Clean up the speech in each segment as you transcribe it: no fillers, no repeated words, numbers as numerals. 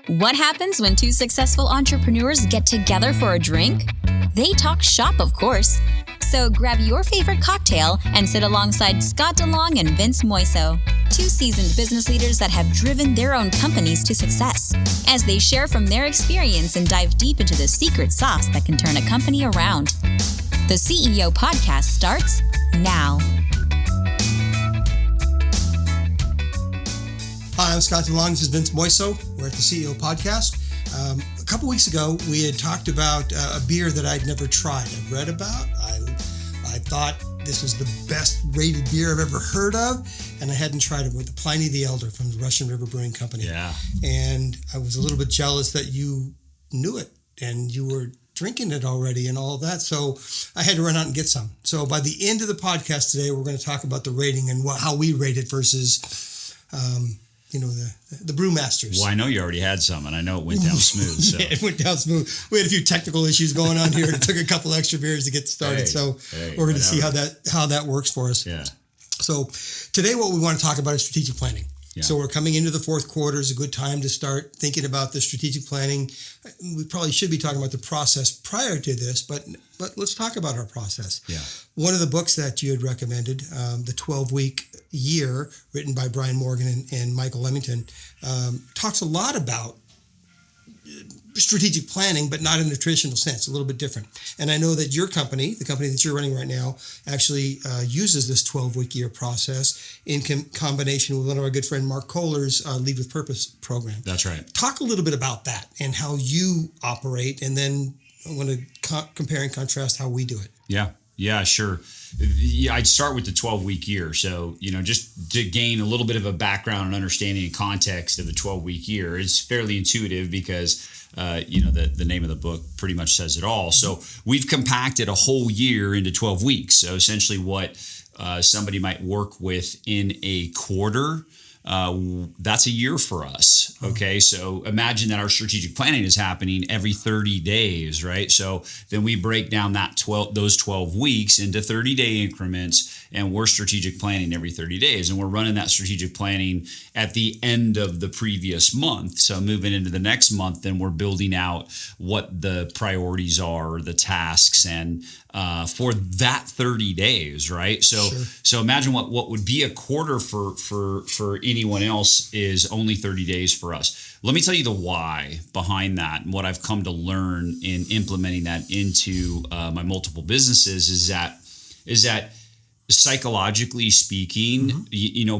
What happens when two successful entrepreneurs get together for a drink? They talk shop, of course. So grab your favorite cocktail and sit alongside Scott DeLong and Vince Moiso, two seasoned business leaders that have driven their own companies to success, as they share from their experience and dive deep into the secret sauce that can turn a company around. The CEO Podcast starts now. Hi, I'm Scott DeLong. This is Vince Moiso. We're at the CEO Podcast. A couple weeks ago, we had talked about a beer that I'd never tried. I'd read about. I thought this was the best rated beer I've ever heard of, and I hadn't tried it with the Pliny the Elder from the Russian River Brewing Company. Yeah. And I was a little bit jealous that you knew it and you were drinking it already and all of that. So I had to run out and get some. So by the end of the podcast today, we're going to talk about the rating and how we rate it versus the brewmasters. Well, I know you already had some, and I know it went down smooth. So. Yeah, it went down smooth. We had a few technical issues going on here. It took a couple extra beers to get started. We're going to see how that works for us. Yeah. So today what we want to talk about is strategic planning. Yeah. So we're coming into the fourth quarter. It's a good time to start thinking about the strategic planning. We probably should be talking about the process prior to this, but let's talk about our process. Yeah. One of the books that you had recommended, the 12-week year, written by Brian Morgan and Michael Leamington, talks a lot about strategic planning, but not in a traditional sense, a little bit different. And I know that your company, the company that you're running right now, actually uses this 12-week year process in combination with one of our good friend Mark Kohler's Lead with Purpose program. That's right. Talk a little bit about that and how you operate, and then I want to compare and contrast how we do it. Yeah, sure. Yeah, I'd start with the 12-week year. So, just to gain a little bit of a background and understanding and context of the 12-week year, it's fairly intuitive because the name of the book pretty much says it all. So we've compacted a whole year into 12 weeks. So essentially what somebody might work with in a quarter, that's a year for us. Okay. So imagine that our strategic planning is happening every 30 days, right? So then we break down those 12 weeks into 30-day increments, and we're strategic planning every 30 days. And we're running that strategic planning at the end of the previous month. So moving into the next month, then we're building out what the priorities are, the tasks, and for that 30 days, right? So Sure. So imagine what would be a quarter for anyone else is only 30 days for us. Let me tell you the why behind that, and what I've come to learn in implementing that into my multiple businesses is that psychologically speaking,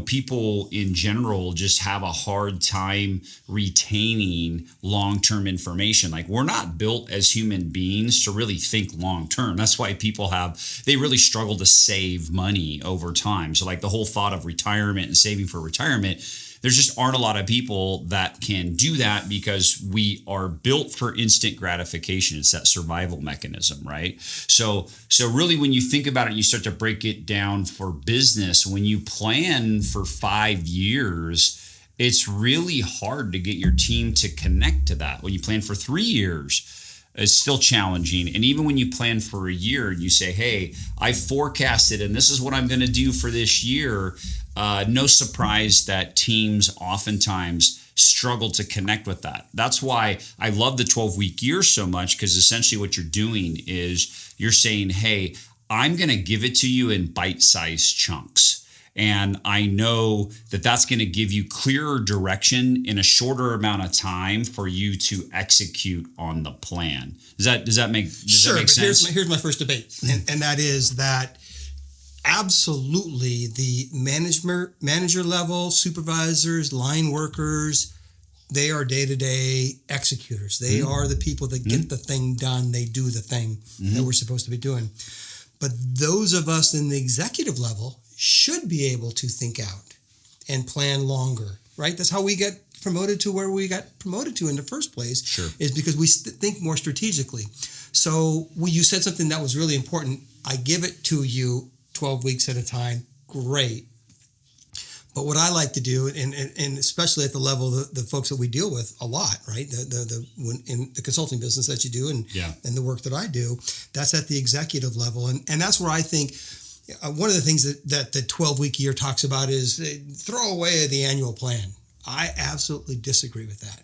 people in general just have a hard time retaining long-term information. Like, we're not built as human beings to really think long-term. That's why they really struggle to save money over time. So like the whole thought of retirement and saving for retirement, there just aren't a lot of people that can do that because we are built for instant gratification. It's that survival mechanism, right? So really, when you think about it, you start to break it down for business. When you plan for 5 years, it's really hard to get your team to connect to that. When you plan for 3 years, it's still challenging. And even when you plan for a year and you say, hey, I forecasted and this is what I'm going to do for this year, no surprise that teams oftentimes struggle to connect with that. That's why I love the 12-week year so much, because essentially what you're doing is you're saying, hey, I'm going to give it to you in bite-sized chunks. And I know that that's going to give you clearer direction in a shorter amount of time for you to execute on the plan. Does that make sense? Here's my first debate, and that is that absolutely the manager level, supervisors, line workers, they are day-to-day executors. They are the people that get the thing done. They do the thing that we're supposed to be doing. But those of us in the executive level should be able to think out and plan longer, right? That's how we get promoted to where we got promoted to in the first place. Sure. Is because we think more strategically. So you said something that was really important. I give it to you 12 weeks at a time. Great. But what I like to do, and especially at the level the folks that we deal with a lot, right? In the consulting business that you do, and the work that I do, that's at the executive level, and that's where I think one of the things that the 12-week year talks about is throw away the annual plan. I absolutely disagree with that.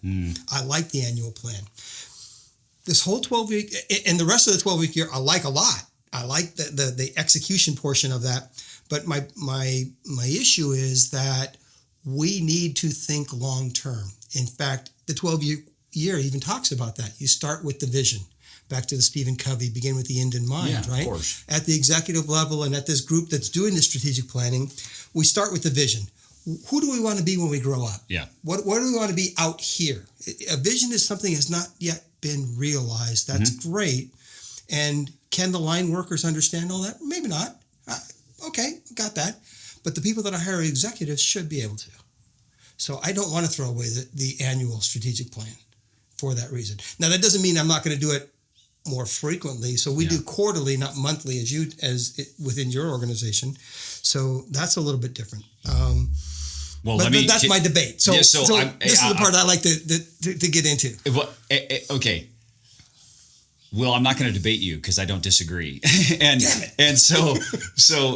I like the annual plan. This whole 12-week and the rest of the 12-week year, I like a lot. I like the execution portion of that. But my issue is that we need to think long term. In fact, the 12-year even talks about that. You start with the vision. Back to the Stephen Covey, begin with the end in mind, right? Of course. At the executive level and at this group that's doing the strategic planning, we start with the vision. Who do we want to be when we grow up? Yeah. What do we want to be out here? A vision is something that has not yet been realized. That's great. And can the line workers understand all that? Maybe not. Okay, got that. But the people that are hiring executives should be able to. So I don't want to throw away the annual strategic plan for that reason. Now, that doesn't mean I'm not going to do it more frequently. So we do quarterly, not monthly, as within your organization. So that's a little bit different. Well, but that's my debate. So, this is the part I like to get into. Okay. Well, I'm not going to debate you because I don't disagree, and so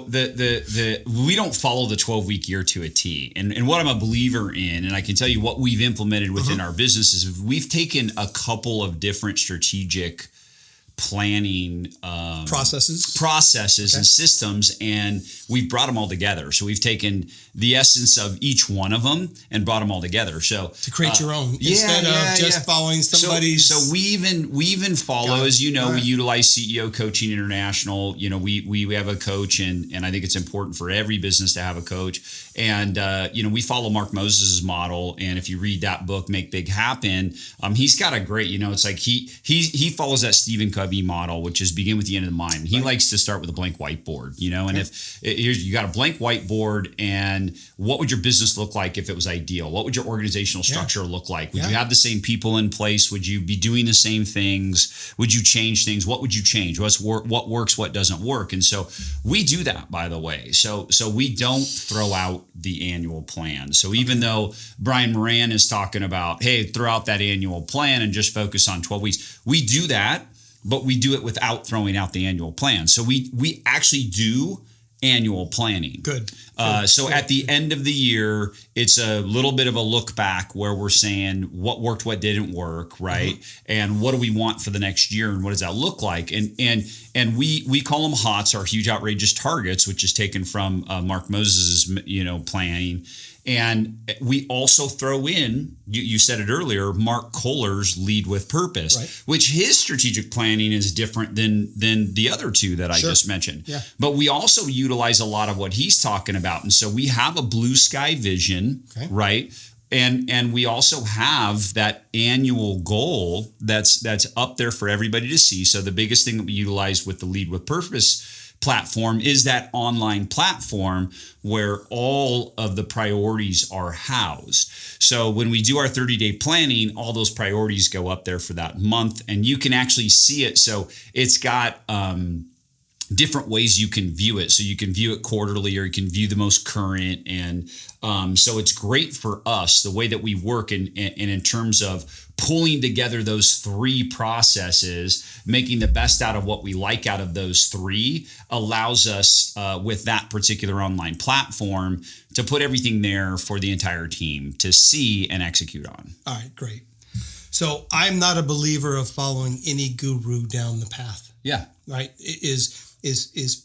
the we don't follow the 12-week year to a T. And what I'm a believer in, and I can tell you what we've implemented within our business is we've taken a couple of different strategic planning processes and systems, and we've brought them all together. So we've taken the essence of each one of them and brought them all together. So to create your own instead of just following somebody's. So we even follow, as you know, we utilize CEO Coaching International. You know, we have a coach, and I think it's important for every business to have a coach. And we follow Mark Moses' model. And if you read that book, Make Big Happen, he's got a great. It's like he follows that Stephen Covey model, which is begin with the end in mind. He likes to start with a blank whiteboard, and if you got a blank whiteboard, and what would your business look like if it was ideal? What would your organizational structure look like? Would you have the same people in place? Would you be doing the same things? Would you change things? What would you change? What works? What doesn't work? And so we do that, by the way. So we don't throw out the annual plan. So even though Brian Moran is talking about, hey, throw out that annual plan and just focus on 12 weeks, we do that. But we do it without throwing out the annual plan. So we actually do annual planning. Good. So at the end of the year, it's a little bit of a look back where we're saying what worked, what didn't work, right? And what do we want for the next year, and what does that look like? And we call them HOTS, our huge outrageous targets, which is taken from Mark Moses' planning. And we also throw in, you said it earlier, Mark Kohler's Lead with Purpose, which his strategic planning is different than the other two that I just mentioned. Yeah. But we also utilize a lot of what he's talking about. And so we have a blue sky vision, right? And we also have that annual goal that's up there for everybody to see. So the biggest thing that we utilize with the Lead with Purpose platform is that online platform where all of the priorities are housed. So when we do our 30-day planning, all those priorities go up there for that month, and you can actually see it. So it's got different ways you can view it. So you can view it quarterly, or you can view the most current. And so it's great for us, the way that we work and in terms of pulling together those three processes, making the best out of what we like out of those three, allows us with that particular online platform to put everything there for the entire team to see and execute on. All right, great. So I'm not a believer of following any guru down the path. Yeah. Right? It is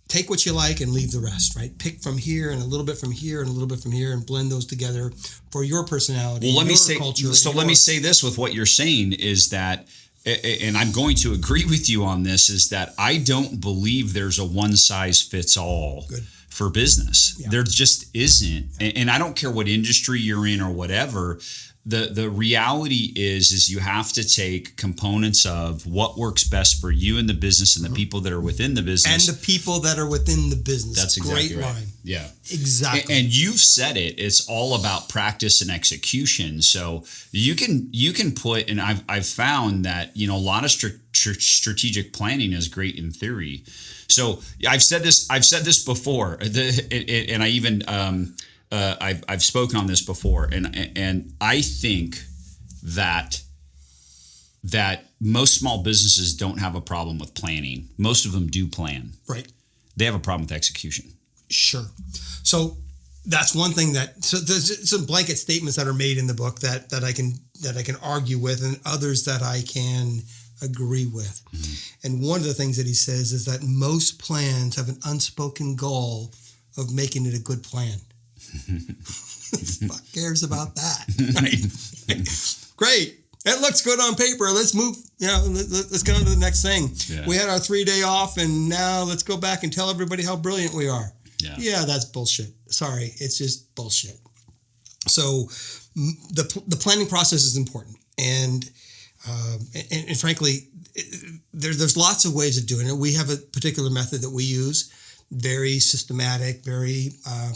take what you like and leave the rest, right? Pick from here and a little bit from here and a little bit from here and blend those together for your personality, well, let me say, culture. So let me say this with what you're saying is that, and I'm going to agree with you on this, is that I don't believe there's a one size fits all for business. Yeah. There just isn't. And I don't care what industry you're in or whatever. The reality is you have to take components of what works best for you in the business and the people that are within the business. And the people that are within the business. That's exactly Great right. line. Yeah. Exactly. And you've said it. It's all about practice and execution. So you can put, and I've found that, a lot of strategic planning is great in theory. So I've said this before, and I even I've spoken on this before, and I think that most small businesses don't have a problem with planning. Most of them do plan. Right. They have a problem with execution. Sure. So that's one thing so there's some blanket statements that are made in the book that I can argue with, and others that I can agree with. Mm-hmm. And one of the things that he says is that most plans have an unspoken goal of making it a good plan. Fuck cares about that? Great. It looks good on paper. Let's move. Let's go on to the next thing. Yeah. We had our 3-day off, and now let's go back and tell everybody how brilliant we are. Yeah, that's bullshit. Sorry, it's just bullshit. So the planning process is important, and frankly, there's lots of ways of doing it. We have a particular method that we use, very systematic, very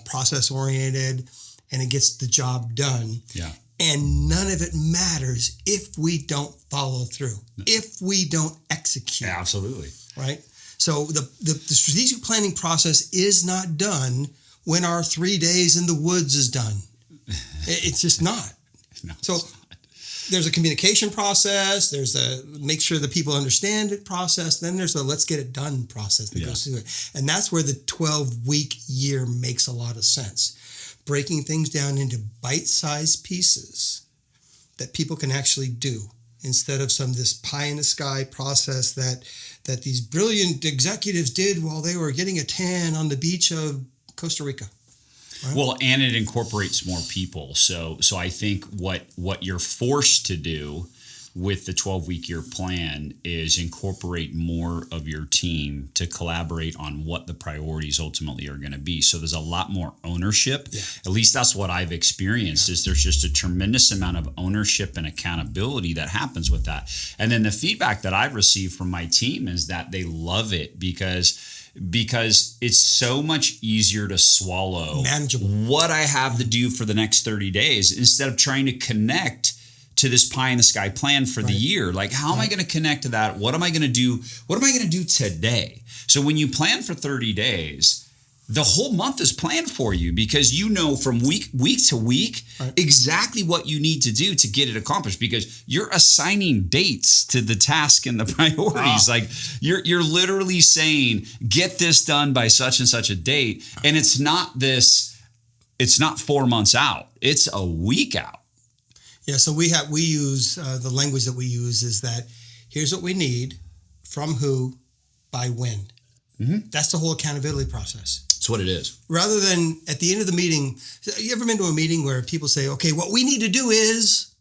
process oriented, and it gets the job done. Yeah. And none of it matters if we don't follow through, if we don't execute. Yeah, absolutely. Right? So the strategic planning process is not done when our 3 days in the woods is done. It's just not. No, so there's a communication process. There's a make sure the people understand it process. Then there's a let's get it done process that goes through it. And that's where the 12-week year makes a lot of sense. Breaking things down into bite-sized pieces that people can actually do instead of this pie-in-the-sky process that these brilliant executives did while they were getting a tan on the beach of Costa Rica. Right? Well, and it incorporates more people. So I think what you're forced to do with the 12-week year plan is incorporate more of your team to collaborate on what the priorities ultimately are going to be. So there's a lot more ownership. Yeah. At least that's what I've experienced is there's just a tremendous amount of ownership and accountability that happens with that. And then the feedback that I've received from my team is that they love it because it's so much easier to swallow manageable what I have to do for the next 30 days instead of trying to connect to this pie in the sky plan for the year. Like, how am I going to connect to that? What am I going to do? What am I going to do today? So when you plan for 30 days, the whole month is planned for you because you know from week to week exactly what you need to do to get it accomplished because you're assigning dates to the task and the priorities. Like you're literally saying, get this done by such and such a date. And it's not 4 months out. It's a week out. Yeah, so we use the language that we use is that here's what we need, from who, by when. Mm-hmm. That's the whole accountability process. That's what it is. Rather than at the end of the meeting, you ever been to a meeting where people say, okay, what we need to do is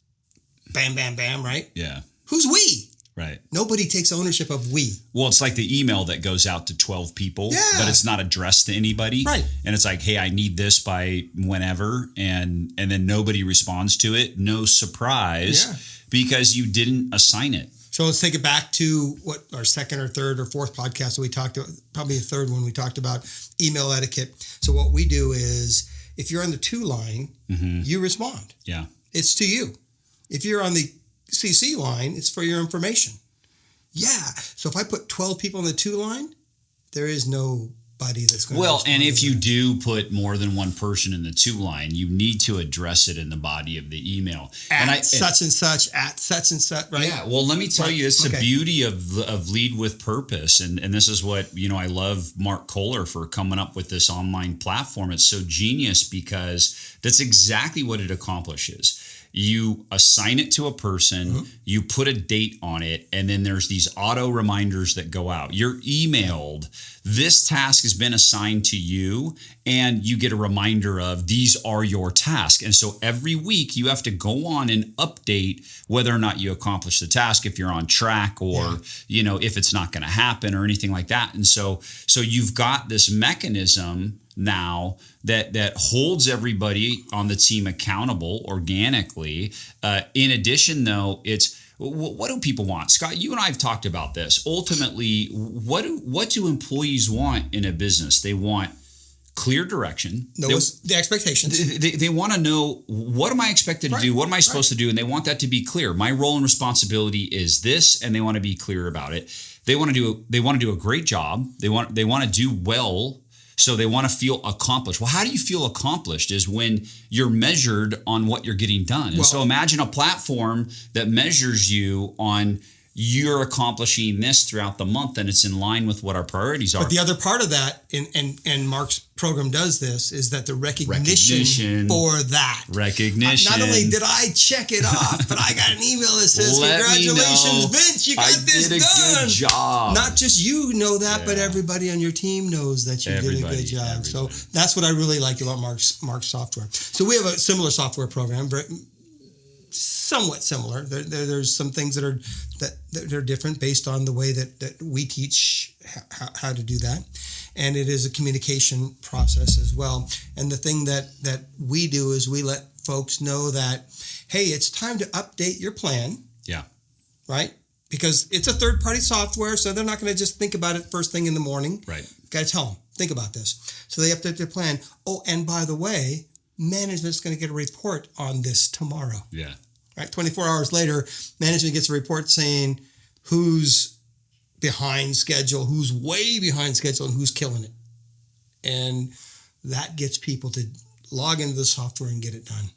bam, bam, bam, right? Yeah. Who's we? Right. Nobody takes ownership of we. Well, it's like the email that goes out to 12 people, but it's not addressed to anybody. Right. And it's like, hey, I need this by whenever. And then nobody responds to it. No surprise because you didn't assign it. So let's take it back to what our second or third or fourth podcast that we talked about, probably the third one we talked about email etiquette. So what we do is if you're on the to line, you respond. Yeah. It's to you. If you're on the CC line, it's for your information. Yeah. So if I put 12 people on the to line, there is nobody that's going to respond. And if you do put more than one person in the to line, you need to address it in the body of the email. Such and such, right? Yeah. Well, let me tell you, it's the beauty of Lead with Purpose. And this is what, I love Mark Kohler for coming up with this online platform. It's so genius because that's exactly what it accomplishes. You assign it to a person, you put a date on it, and then there's these auto reminders that go out. You're emailed, this task has been assigned to you, and you get a reminder of these are your tasks. And so every week you have to go on and update whether or not you accomplish the task, if you're on track or, if it's not going to happen or anything like that. And so you've got this mechanism now that holds everybody on the team accountable organically. In addition, though, it's what do people want? Scott, you and I have talked about this. Ultimately, what do employees want in a business? They want clear direction. The expectations. They want to know, what am I expected to do? What am I supposed to do? And they want that to be clear. My role and responsibility is this, and they want to be clear about it. They want to do a great job. They want to do well. So they want to feel accomplished. Well, how do you feel accomplished is when you're measured on what you're getting done. And so imagine a platform that measures you on you're accomplishing this throughout the month and it's in line with what our priorities are. But the other part of that, and Mark's program does this, is that the recognition for that. Recognition. Not only did I check it off, but I got an email that says, congratulations, Vince, you got this done. Good job. Not just you know that, but everybody on your team knows that you did a good job. So that's what I really like about Mark's software. So we have a similar software program, somewhat similar. There's some things that are different based on the way that we teach how to do that, and it is a communication process as well. And the thing that we do is we let folks know that, hey, it's time to update your plan. Yeah. Right? Because it's a third-party software, so they're not going to just think about it first thing in the morning. Right. Got to tell them, think about this. So they update their plan. Oh, and by the way, management's going to get a report on this tomorrow. Yeah. Right, 24 hours later, management gets a report saying who's behind schedule, who's way behind schedule, and who's killing it. And that gets people to log into the software and get it done.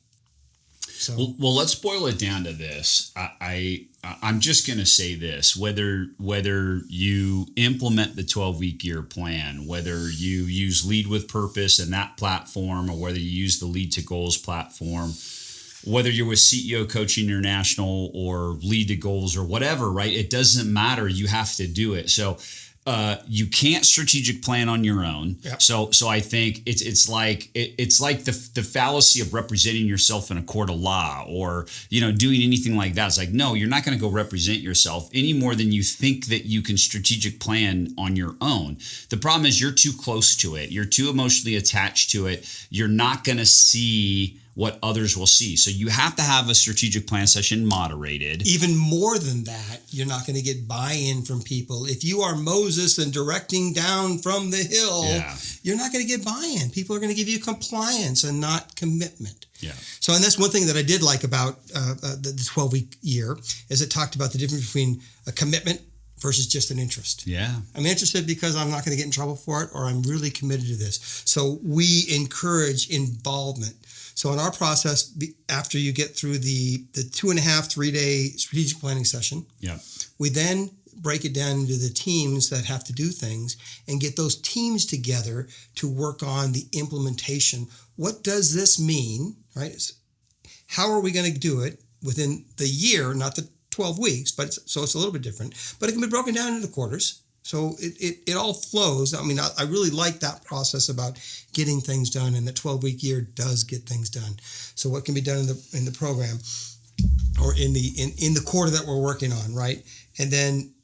So, well, let's boil it down to this. I'm just going to say this: whether you implement the 12-week year plan, whether you use Lead with Purpose and that platform, or whether you use the Lead to Goals platform, whether you're with CEO Coaching International or Lead to Goals or whatever, right? It doesn't matter. You have to do it. So you can't strategic plan on your own. Yep. So I think it's like the fallacy of representing yourself in a court of law, or doing anything like that. It's like, no, you're not going to go represent yourself any more than you think that you can strategic plan on your own. The problem is you're too close to it. You're too emotionally attached to it. You're not going to see what others will see. So you have to have a strategic plan session moderated. Even more than that, you're not going to get buy-in from people. If you are Moses and directing down from the hill, you're not going to get buy-in. People are going to give you compliance and not commitment. Yeah. So, and that's one thing that I did like about the 12-week year, is it talked about the difference between a commitment versus just an interest. Yeah. I'm interested because I'm not going to get in trouble for it, or I'm really committed to this. So we encourage involvement. So in our process, after you get through the 2.5, 3 day strategic planning session, we then break it down into the teams that have to do things and get those teams together to work on the implementation. What does this mean, right? How are we going to do it within the year, not the 12 weeks, but it's a little bit different. But it can be broken down into quarters. So it all flows. I mean, I really like that process about getting things done, and the 12-week year does get things done. So what can be done in the program, or in the quarter that we're working on, right? And then,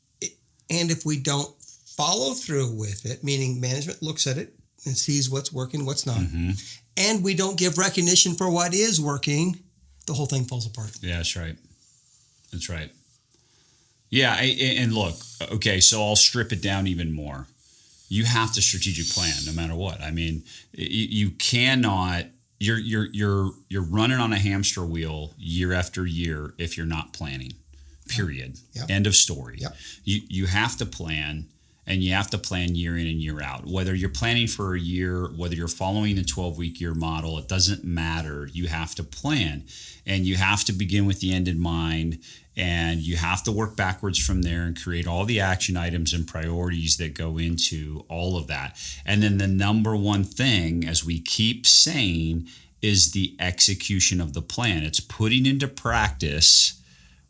and if we don't follow through with it, meaning management looks at it and sees what's working, what's not, and we don't give recognition for what is working, the whole thing falls apart. Yeah, that's right. That's right. Yeah, and look, okay, so I'll strip it down even more. You have to strategic plan no matter what. I mean, you cannot. You're running on a hamster wheel year after year if you're not planning. Period. Yep. End of story. Yep. You have to plan, and you have to plan year in and year out. Whether you're planning for a year, whether you're following the 12-week year model, it doesn't matter. You have to plan, and you have to begin with the end in mind. And you have to work backwards from there and create all the action items and priorities that go into all of that. And then the number one thing, as we keep saying, is the execution of the plan. It's putting into practice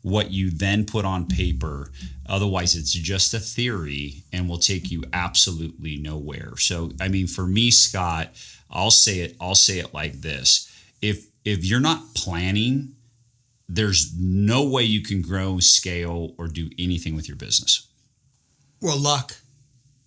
what you then put on paper. Otherwise, it's just a theory and will take you absolutely nowhere. So, I mean, for me, Scott, I'll say it like this. If you're not planning, there's no way you can grow, scale, or do anything with your business. Well, luck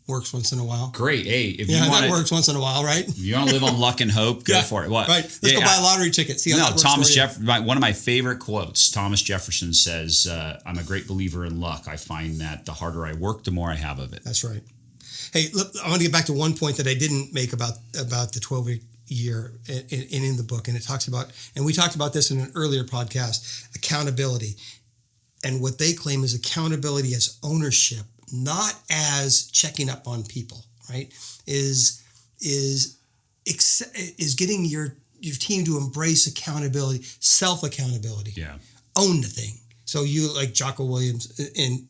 works once in a while. Great. Hey, if you want that works once in a while, right? If you want to live on luck and hope, go for it. What? Right. Let's go buy a lottery ticket. See how that works. Thomas Jefferson, one of my favorite quotes, Thomas Jefferson says, I'm a great believer in luck. I find that the harder I work, the more I have of it. That's right. Hey, look, I want to get back to one point that I didn't make about the 12-week year in the book, and it talks about, and we talked about this in an earlier podcast, accountability. And what they claim is accountability as ownership, not as checking up on people, right? Is getting your team to embrace accountability, self-accountability. Yeah. Own the thing. So you like Jocko Williams and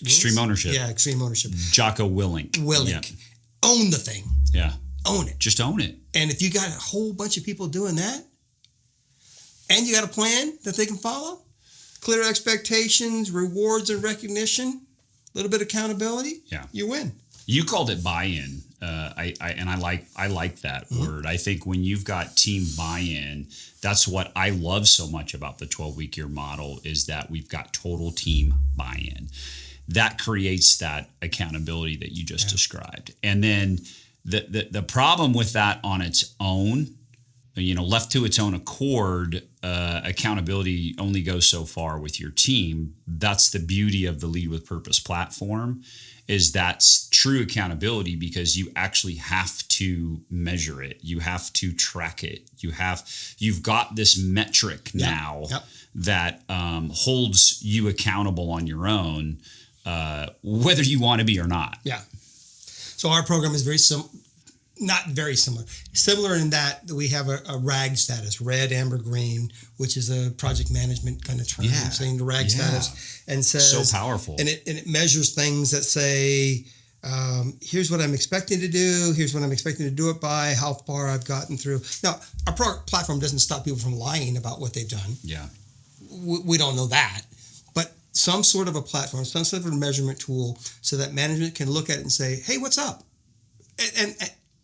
Extreme Ownership. Yeah, Extreme Ownership. Jocko Willink. Willink. Yeah. Own the thing. Yeah. Own it. Just own it. And if you got a whole bunch of people doing that, and you got a plan that they can follow, clear expectations, rewards and recognition, a little bit of accountability, you win. You called it buy-in. I like that word. I think when you've got team buy-in, that's what I love so much about the 12-week year model is that we've got total team buy-in. That creates that accountability that you just described. And then the problem with that on its own, left to its own accord, accountability only goes so far with your team. That's the beauty of the Lead with Purpose platform, is that's true accountability because you actually have to measure it. You have to track it. You've got this metric now that holds you accountable on your own, whether you want to be or not. Yeah. So our program is not very similar. Similar in that we have a RAG status, red, amber, green, which is a project management kind of term, saying the RAG status, and says so powerful. And it measures things that say, here's what I'm expecting to do, here's what I'm expecting to do it by, how far I've gotten through. Now, our platform doesn't stop people from lying about what they've done. Yeah, we don't know that, but some sort of a platform, some sort of a measurement tool, so that management can look at it and say, hey, what's up? And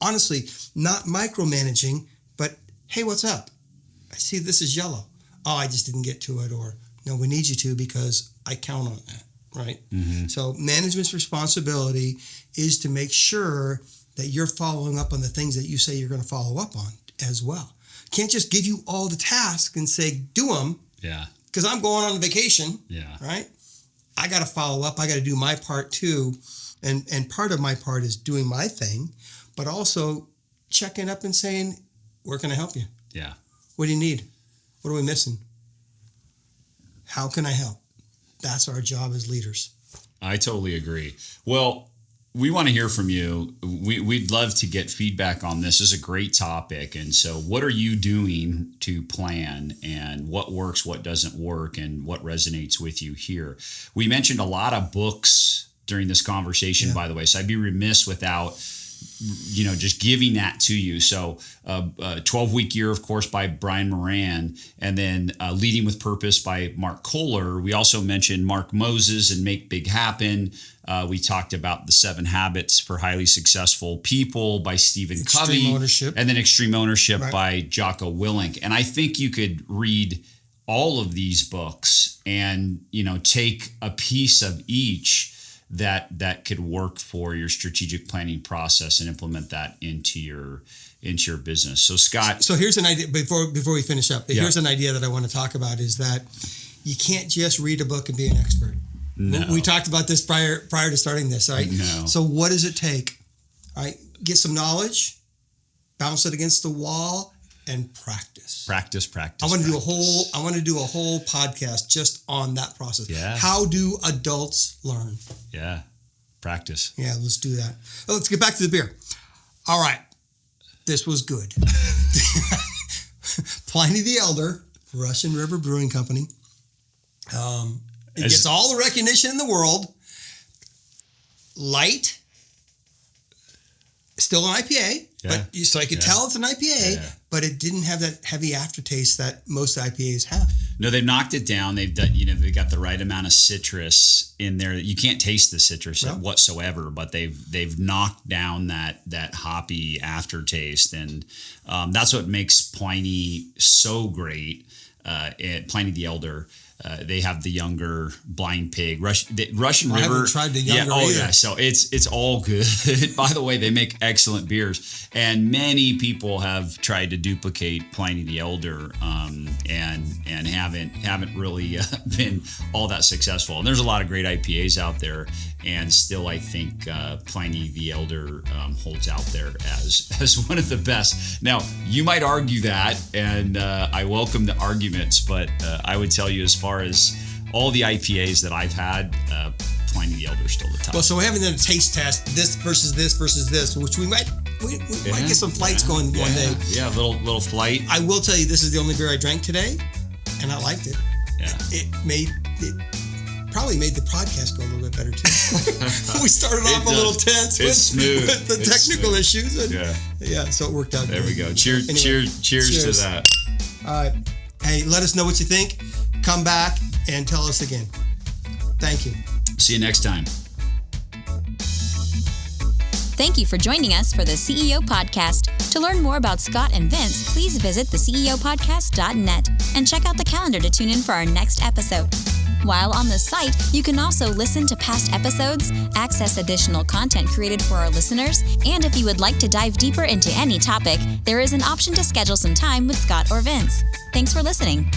honestly, not micromanaging, but hey, what's up? I see this is yellow. Oh, I just didn't get to it. Or no, we need you to because I count on that, right? Mm-hmm. So management's responsibility is to make sure that you're following up on the things that you say you're going to follow up on as well. Can't just give you all the tasks and say, do them. Yeah. Because I'm going on vacation. Yeah. Right? I got to follow up. I got to do my part too. And part of my part is doing my thing, but also checking up and saying, where can I help you? Yeah. What do you need? What are we missing? How can I help? That's our job as leaders. I totally agree. Well, we want to hear from you. We'd love to get feedback on this. This is a great topic. And so what are you doing to plan, and what works, what doesn't work, and what resonates with you here? We mentioned a lot of books during this conversation, by the way, so I'd be remiss without just giving that to you. So 12-Week Year, of course, by Brian Moran, and then Leading with Purpose by Mark Kohler. We also mentioned Mark Moses and Make Big Happen. We talked about The 7 Habits for Highly Successful People by Stephen Covey. Extreme Ownership. And then Extreme Ownership by Jocko Willink. And I think you could read all of these books and, take a piece of each that could work for your strategic planning process and implement that into your business. So Scott, so here's an idea before we finish up. Here's an idea that I want to talk about, is that you can't just read a book and be an expert. No. We talked about this prior to starting this, right? No. So what does it take? All right, get some knowledge, bounce it against the wall, and practice. Practice. I want to do a whole podcast just on that process. Yeah. How do adults learn? Yeah. Practice. Yeah, let's do that. Oh, let's get back to the beer. All right. This was good. Pliny the Elder, Russian River Brewing Company. It gets all the recognition in the world. Light. Still an IPA, so I could tell it's an IPA, but it didn't have that heavy aftertaste that most IPAs have. No, they've knocked it down. They've done, they got the right amount of citrus in there. You can't taste the citrus whatsoever, but they've knocked down that hoppy aftertaste, and that's what makes Pliny so great. Pliny the Elder. They have the younger Blind Pig, Russian River. I haven't tried the younger either. Yeah. So it's all good. By the way, they make excellent beers, and many people have tried to duplicate Pliny the Elder, and haven't really been all that successful. And there's a lot of great IPAs out there, and still I think Pliny the Elder holds out there as one of the best. Now you might argue that, and I welcome the arguments, but I would tell you, as far as all the IPAs that I've had, Pliny the Elder is still the top. Well, so we're having a taste test, this versus this, which we might get some flights going one day. Yeah, little flight. I will tell you, this is the only beer I drank today, and I liked it. Yeah. It made it probably made the podcast go a little bit better too. We started off a little tense with the technical issues. And so it worked out. There we go. Cheers to that. All right. Hey, let us know what you think. Come back and tell us again. Thank you. See you next time. Thank you for joining us for the CEO Podcast. To learn more about Scott and Vince, please visit theceopodcast.net and check out the calendar to tune in for our next episode. While on the site, you can also listen to past episodes, access additional content created for our listeners, and if you would like to dive deeper into any topic, there is an option to schedule some time with Scott or Vince. Thanks for listening.